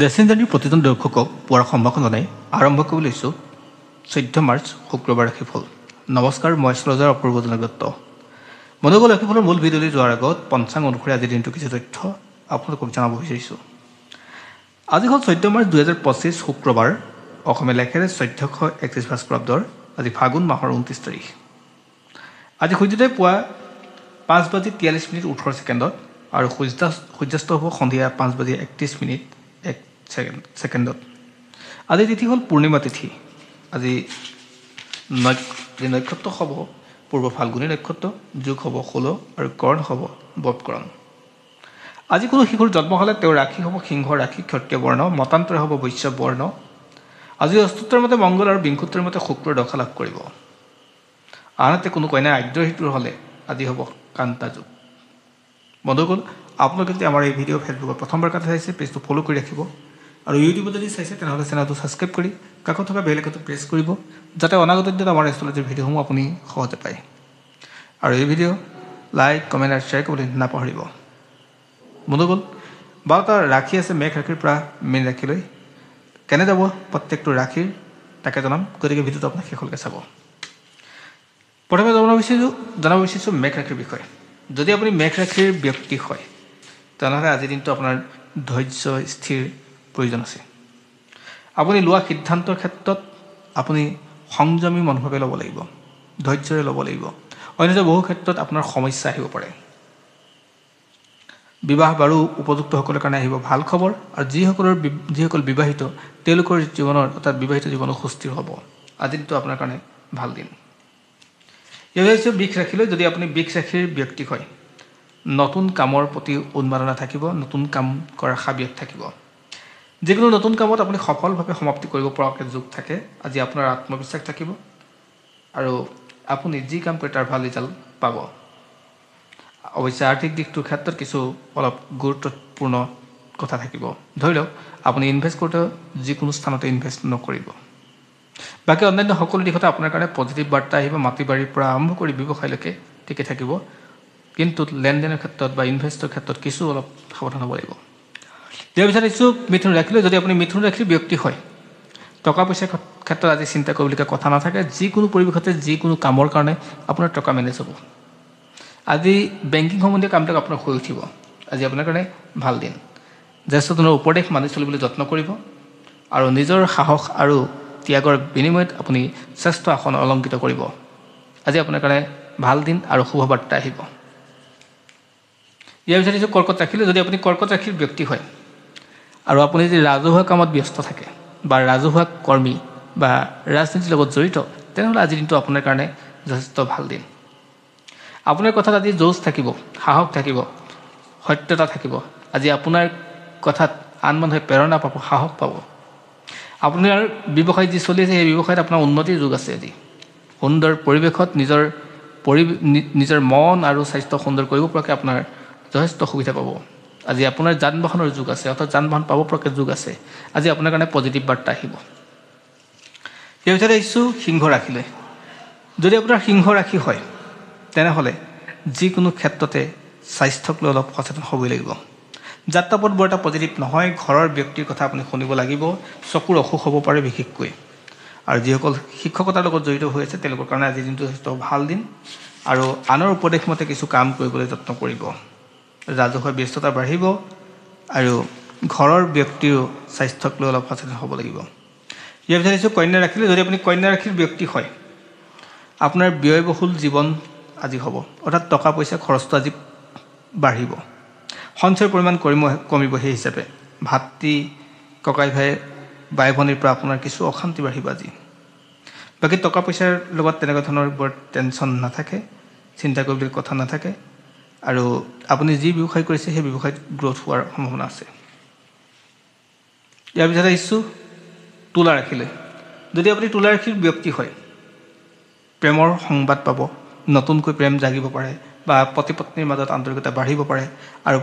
Destiny প্ৰতিজন দৰ্শকক পুৱাৰ সম্ভাষণ জনাই আৰম্ভ কৰিবলৈ লৈছোঁ 14 মাৰ্চ শুক্ৰবাৰ ৰাশিফল। নমস্কাৰ, মই এষ্ট্ৰলজাৰ অপূৰ্ব দত্ত। বন্ধুসকল, ৰাশিফলৰ মূল ভিডিঅ'লৈ যোৱাৰ আগত পঞ্চাং অনুসৰি আজিৰ দিনটো কিছু তথ্য আপোনালোকক জনাব বিচাৰিছোঁ। আজি হ'ল 14 মাৰ্চ 2025 শুক্ৰবাৰ, অসমীয়া লেখেৰে 1431 ভাস্কৰাব্দৰ আজি ফাগুন মাহৰ 29 তাৰিখ। আজি সূৰ্যোদয় পুৱা 5:43:18 আৰু সূৰ্যাস্ত হ'ব সন্ধিয়া 5:31:01 আজি তিথি হ'ল পূৰ্ণিমা তিথি। আজি নক্ষত্ৰ হ'ব পূৰ্ব ফাল্গুনী নক্ষত্ৰ, যোগ হ'ব 16 আৰু কৰ্ণ হ'ব বৎকৰণ। আজি কোনো শিশুৰ জন্ম হ'লে তেওঁৰ ৰাশি হ'ব সিংহ ৰাশি, ক্ষত্ৰিয় বৰ্ণ, মতান্তৰ হ'ব বৈশ্যৱ বৰ্ণ। আজি অস্তুত্ৰৰ মতে মংগল আৰু বিংশোত্তৰ মতে শুক্ৰৰ দশা লাভ কৰিব। আনহাতে কোনো কন্যা আদ্য ঋতুৰ হ'লে আজি হ'ব কান্তা যুগ। বন্ধুসকল, আপোনালোকে যদি আমাৰ এই ভিডিঅ' ফেচবুকত প্ৰথমবাৰ কথা চাইছে, পেজটো ফ'ল' কৰি ৰাখিব আৰু ইউটিউবত যদি চাইছে তেনেহ'লে চেনেলটো ছাবস্ক্ৰাইব কৰি কাষত থকা বেল আইকনটো প্ৰেছ কৰিব, যাতে অনাগত দিনত আমাৰ এষ্ট্ৰলজিৰ ভিডিঅ'সমূহ আপুনি সহজে পায়। আৰু এই ভিডিঅ' লাইক, কমেণ্ট আৰু শ্বেয়াৰ কৰিবলৈ নাপাহৰিব। বন্ধুসকল, 12টা ৰাশি আছে মেঘ ৰাশিৰ পৰা মীন ৰাশিলৈ। কেনে যাব প্ৰত্যেকটো ৰাশিৰ তাকে জনাম, গতিকে ভিডিঅ'টো আপোনাক শেষলৈকে চাব। প্ৰথমে জনাব বিচাৰিছোঁ মেঘ ৰাশিৰ বিষয়ে। যদি আপুনি মেঘ ৰাশিৰ ব্যক্তি হয় তেনেহ'লে আজিৰ দিনটো আপোনাৰ ধৈৰ্য স্থিৰ প্ৰয়োজন আছে। আপুনি লোৱা সিদ্ধান্তৰ ক্ষেত্ৰত আপুনি সংযমী মনোভাৱে ল'ব লাগিব, ধৈৰ্যৰে ল'ব লাগিব, অন্যথা বহু ক্ষেত্ৰত আপোনাৰ সমস্যা আহিব পাৰে। বিবাহ বাৰু উপযুক্তসকলৰ কাৰণে আহিব ভাল খবৰ, আৰু যিসকল বিবাহিত তেওঁলোকৰ জীৱনৰ অৰ্থাৎ বিবাহিত জীৱনো সুস্থিৰ হ'ব। আজিৰ দিনটো আপোনাৰ কাৰণে ভাল দিন। ইয়াৰ হৈছে বৃষ ৰাশিলৈ। যদি আপুনি বৃষ ৰাশিৰ ব্যক্তি হয়, নতুন কামৰ প্ৰতি উন্মাদনা থাকিব, নতুন কাম কৰাৰ হাবিয়াস থাকিব। যিকোনো নতুন কামত আপুনি সফলভাৱে সমাপ্তি কৰিব পৰাকৈ যোগ থাকে। আজি আপোনাৰ আত্মবিশ্বাস থাকিব আৰু আপুনি যি কাম কৰে তাৰ ভাল ৰিজাল্ট পাব। অৱশ্যে আৰ্থিক দিশটোৰ ক্ষেত্ৰত কিছু অলপ গুৰুত্বপূৰ্ণ কথা থাকিব। ধৰি লওক, আপুনি ইনভেষ্ট কৰোঁতে যিকোনো স্থানতে ইনভেষ্ট নকৰিব। বাকী অন্যান্য সকলো দিশতে আপোনাৰ কাৰণে পজিটিভ বাৰ্তা আহিব। মাটি বাৰীৰ পৰা আৰম্ভ কৰি ব্যৱসায়লৈকে ঠিকে থাকিব, কিন্তু লেনদেনৰ ক্ষেত্ৰত বা ইনভেষ্টৰ ক্ষেত্ৰত কিছু অলপ সাৱধান হ'ব লাগিব। ইয়াৰ পিছত আহিছোঁ মিথুন ৰাশিলৈ। যদি আপুনি মিথুন ৰাশিৰ ব্যক্তি হয়, টকা পইচাৰ ক্ষেত্ৰত আজি চিন্তা কৰিবলগীয়া কথা নাথাকে। যিকোনো পৰিৱেশতে যিকোনো কামৰ কাৰণে আপোনাৰ টকা মেনেজ হ'ব। আজি বেংকিং সম্বন্ধীয় কামবিলাক আপোনাৰ হৈ উঠিব। আজি আপোনাৰ কাৰণে ভাল দিন। জ্যেষ্ঠজনৰ উপদেশ মানি চলিবলৈ যত্ন কৰিব আৰু নিজৰ সাহস আৰু ত্যাগৰ বিনিময়ত আপুনি শ্ৰেষ্ঠ আসন অলংকৃত কৰিব। আজি আপোনাৰ কাৰণে ভাল দিন আৰু শুভবাৰ্তা আহিব। ইয়াৰ পিছত আহিছোঁ কৰ্কট ৰাশিলৈ। যদি আপুনি কৰ্কট ৰাশিৰ ব্যক্তি হয় আৰু আপুনি যদি ৰাজহুৱা কামত ব্যস্ত থাকে বা ৰাজহুৱা কৰ্মী বা ৰাজনীতিৰ লগত জড়িত, তেনেহ'লে আজিৰ দিনটো আপোনাৰ কাৰণে যথেষ্ট ভাল দিন। আপোনাৰ কথাত আজি যৌজ থাকিব, সাহস থাকিব, সত্যতা থাকিব। আজি আপোনাৰ কথাত আন মানুহে প্ৰেৰণা পাব, সাহস পাব। আপোনাৰ ব্যৱসায় যি চলি আছে সেই ব্যৱসায়ত আপোনাৰ উন্নতিৰ যুগ আছে। আজি সুন্দৰ পৰিৱেশত নিজৰ মন আৰু স্বাস্থ্য সুন্দৰ কৰিব পৰাকৈ আপোনাৰ যথেষ্ট সুবিধা পাব। আজি আপোনাৰ যান বাহনৰ যুগ আছে, অৰ্থাৎ যান বাহন পাব পৰাকৈ যুগ আছে। আজি আপোনাৰ কাৰণে পজিটিভ বাৰ্তা আহিব। ইয়াৰ পিছত আহিছোঁ সিংহ ৰাশিলৈ। যদি আপোনাৰ সিংহ ৰাশি হয় তেনেহ'লে যিকোনো ক্ষেত্ৰতে স্বাস্থ্যক লৈ অলপ সচেতন হ'বই লাগিব। যাত্ৰাপথ বৰ এটা পজিটিভ নহয়। ঘৰৰ ব্যক্তিৰ কথা আপুনি শুনিব লাগিব। চকুৰ অসুখ হ'ব পাৰে বিশেষকৈ। আৰু যিসকল শিক্ষকতাৰ লগত জড়িত হৈ আছে তেওঁলোকৰ কাৰণে আজিৰ দিনটো যথেষ্ট ভাল দিন আৰু আনৰ উপদেশ মতে কিছু কাম কৰিবলৈ যত্ন কৰিব। ৰাজহুৱা ব্যস্ততা বাঢ়িব আৰু ঘৰৰ ব্যক্তিৰো স্বাস্থ্যক লৈ অলপ সচেতন হ'ব লাগিব। ইয়াৰ পিছত আহিছোঁ কন্যা ৰাশিলৈ। যদি আপুনি কন্যা ৰাশিৰ ব্যক্তি হয়, আপোনাৰ ব্যয়বহুল জীৱন আজি হ'ব, অৰ্থাৎ টকা পইচা খৰচটো আজি বাঢ়িব। সঞ্চয়ৰ পৰিমাণ কমিব। সেই হিচাপে ভাতৃ ককাই ভাই বাই ভনীৰ পৰা আপোনাৰ কিছু অশান্তি বাঢ়িব আজি। বাকী টকা পইচাৰ লগত তেনেকুৱা ধৰণৰ বৰ টেনশ্যন নাথাকে, চিন্তা কৰিবলগীয়া কথা নাথাকে আৰু আপুনি যি ব্যৱসায় কৰিছে সেই ব্যৱসায়ত গ্ৰ'থ হোৱাৰ সম্ভাৱনা আছে। ইয়াৰ পিছত আহিছোঁ তুলা ৰাশিলৈ। যদি আপুনি তুলা ৰাশিৰ ব্যক্তি হয়, প্ৰেমৰ সংবাদ পাব, নতুনকৈ প্ৰেম জাগিব পাৰে বা পতি পত্নীৰ মাজত আন্তৰিকতা বাঢ়িব পাৰে আৰু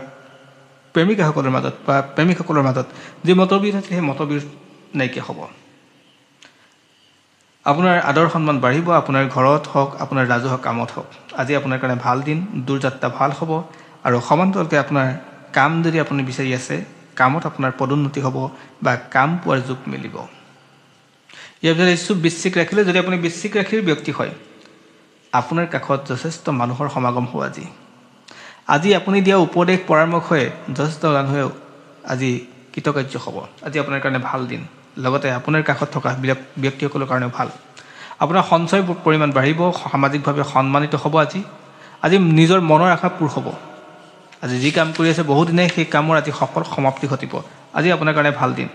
প্ৰেমিকাসকলৰ মাজত বা প্ৰেমিকসকলৰ মাজত যি মতবিৰোধ আছে সেই মতবিৰোধ নাইকিয়া হ'ব। আপোনাৰ আদৰ সন্মান বাঢ়িব, আপোনাৰ ঘৰত হওক, আপোনাৰ ৰাজহুৱা কামত হওক। আজি আপোনাৰ কাৰণে ভাল দিন, দূৰ যাত্ৰা ভাল হ'ব আৰু সমান্তৰালকৈ আপোনাৰ কাম যদি আপুনি বিচাৰি আছে, কামত আপোনাৰ পদোন্নতি হ'ব বা কাম পোৱাৰ যোগ মিলিব। ইয়াৰ ভিতৰত আহিছোঁ বৃশ্চিক ৰাশিলৈ। যদি আপুনি বৃশ্চিক ৰাশিৰ ব্যক্তি হয়, আপোনাৰ কাষত যথেষ্ট মানুহৰ সমাগম হ'ব আজি আপুনি দিয়া উপদেশ পৰামৰ্শই যথেষ্ট মানুহে আজি কৃতকাৰ্য হ'ব। আজি আপোনাৰ কাৰণে ভাল দিন, লগতে আপোনাৰ কাষত থকা ব্যক্তিসকলৰ কাৰণেও ভাল। আপোনাৰ সঞ্চয় পৰিমাণ বাঢ়িব, সামাজিকভাৱে সন্মানিত হ'ব। আজি নিজৰ মনৰ আশা পূৰ হ'ব। আজি যি কাম কৰি আছে বহুদিনে সেই কামৰ আজি সফল সমাপ্তি ঘটিব। আজি আপোনাৰ কাৰণে ভাল দিন।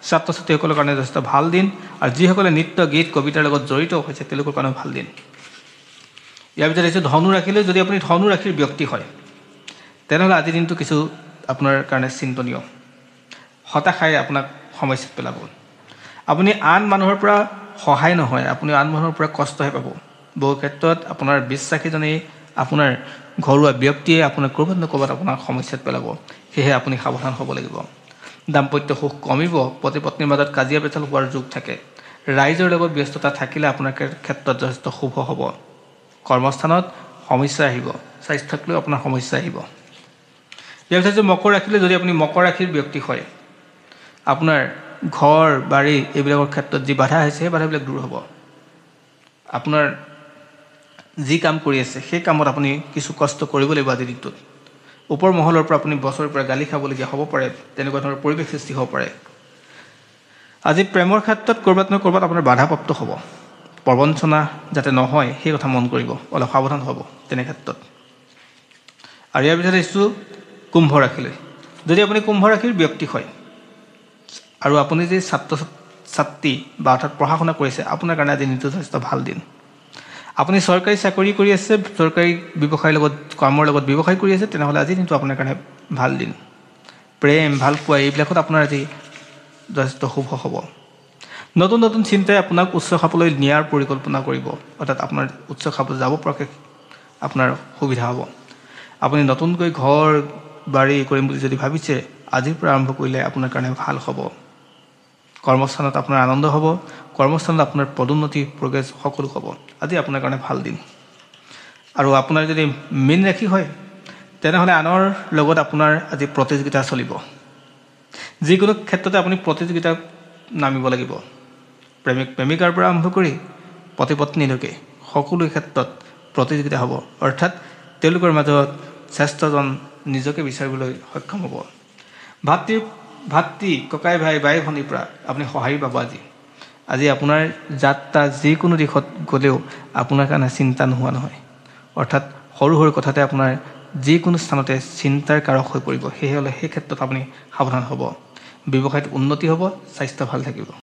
ছাত্ৰ ছাত্ৰীসকলৰ কাৰণে যথেষ্ট ভাল দিন, আৰু যিসকলে নৃত্য গীত কবিতাৰ লগত জড়িত হৈছে তেওঁলোকৰ কাৰণেও ভাল দিন। ইয়াৰ ভিতৰত আহিছে ধনু ৰাশিলৈ। যদি আপুনি ধনু ৰাশিৰ ব্যক্তি হয়, তেনেহ'লে আজিৰ দিনটো কিছু আপোনাৰ কাৰণে চিন্তনীয়। হতাশাই আপোনাক সমস্যাত পেলাব। আপুনি আন মানুহৰ পৰা সহায় নহয়, আপুনি আন মানুহৰ পৰা কষ্টহে পাব। বহু ক্ষেত্ৰত আপোনাৰ বিশ্বাসীজনেই আপোনাৰ ঘৰুৱা ব্যক্তিয়ে আপোনাৰ ক'ৰবাত ন ক'ৰবাত আপোনাক সমস্যাত পেলাব। সেয়েহে আপুনি সাৱধান হ'ব লাগিব। দাম্পত্য সুখ কমিব, পতি পত্নীৰ মাজত কাজিয়া পেচাল হোৱাৰ যোগ থাকে। ৰাইজৰ লগত ব্যস্ততা থাকিলে আপোনাৰ ক্ষেত্ৰত যথেষ্ট শুভ হ'ব। কৰ্মস্থানত সমস্যা আহিব, স্বাস্থ্যক লৈ আপোনাৰ সমস্যা আহিব। ইয়াৰ পিছত মকৰ ৰাশিলৈ। যদি আপুনি মকৰ ৰাশিৰ ব্যক্তি হয়, আপোনাৰ ঘৰ বাৰী এইবিলাকৰ ক্ষেত্ৰত যি বাধা হৈছে সেই বাধাবিলাক দূৰ হ'ব। আপোনাৰ যি কাম কৰি আছে সেই কামত আপুনি কিছু কষ্ট কৰিব লাগিব আজিৰ দিনটোত। ওপৰ মহলৰ পৰা আপুনি বছৰৰ পৰা গালি খাবলগীয়া হ'ব পাৰে, তেনেকুৱা ধৰণৰ পৰিৱেশ সৃষ্টি হ'ব পাৰে। আজি প্ৰেমৰ ক্ষেত্ৰত ক'ৰবাত নহয় ক'ৰবাত আপোনাৰ বাধাপ্ৰাপ্ত হ'ব। প্ৰবঞ্চনা যাতে নহয় সেই কথা মন কৰিব, অলপ সাৱধান হ'ব তেনে ক্ষেত্ৰত। আৰু ইয়াৰ পিছত আহিছোঁ কুম্ভ ৰাশিলৈ। যদি আপুনি কুম্ভ ৰাশিৰ ব্যক্তি হয়, আৰু আপুনি যি ছাত্ৰ ছাত্ৰী বা অৰ্থাৎ পঢ়া শুনা কৰিছে, আপোনাৰ কাৰণে আজি দিনটো যথেষ্ট ভাল দিন। আপুনি চৰকাৰী চাকৰি কৰি আছে, চৰকাৰী ব্যৱসায়ৰ লগত কামৰ লগত ব্যৱসায় কৰি আছে, তেনেহ'লে আজি দিনটো আপোনাৰ কাৰণে ভাল দিন। প্ৰেম ভাল পোৱা এইবিলাকত আপোনাৰ আজি যথেষ্ট শুভ হ'ব। নতুন নতুন চিন্তাই আপোনাক উচ্চ খাপলৈ নিয়াৰ পৰিকল্পনা কৰিব, অৰ্থাৎ আপোনাৰ উচ্চ খাপলৈ যাব পৰাকৈ আপোনাৰ সুবিধা হ'ব। আপুনি নতুনকৈ ঘৰ বাৰী কৰিম বুলি যদি ভাবিছে, আজিৰ পৰা আৰম্ভ কৰিলে আপোনাৰ কাৰণে ভাল হ'ব। কৰ্মস্থানত আপোনাৰ আনন্দ হ'ব, কৰ্মস্থানত আপোনাৰ পদোন্নতি প্ৰগ্ৰেছ সকলো হ'ব। আজি আপোনাৰ কাৰণে ভাল দিন। আৰু আপোনাৰ যদি মীন ৰাশি হয়, তেনেহ'লে আনৰ লগত আপোনাৰ আজি প্ৰতিযোগিতা চলিব। যিকোনো ক্ষেত্ৰতে আপুনি প্ৰতিযোগিতাত নামিব লাগিব। প্ৰেমিক প্ৰেমিকাৰ পৰা আৰম্ভ কৰি পতি পত্নীলৈকে সকলো ক্ষেত্ৰত প্ৰতিযোগিতা হ'ব, অৰ্থাৎ তেওঁলোকৰ মাজত শ্ৰেষ্ঠজন নিজকে বিচাৰিবলৈ সক্ষম হ'ব। ভাতৃ ককাই ভাই বাই ভনীৰ পৰা আপুনি সঁহাৰি পাব। আজি আপোনাৰ যাত্ৰা যিকোনো দিশত গ'লেও আপোনাৰ কাৰণে চিন্তা নোহোৱা নহয়, অৰ্থাৎ সৰু সৰু কথাতে আপোনাৰ যিকোনো স্থানতে চিন্তাৰ কাৰক হৈ পৰিব। সেয়েহে সেই ক্ষেত্ৰত আপুনি সাৱধান হ'ব। ব্যৱসায়ত উন্নতি হ'ব, স্বাস্থ্য ভাল থাকিব।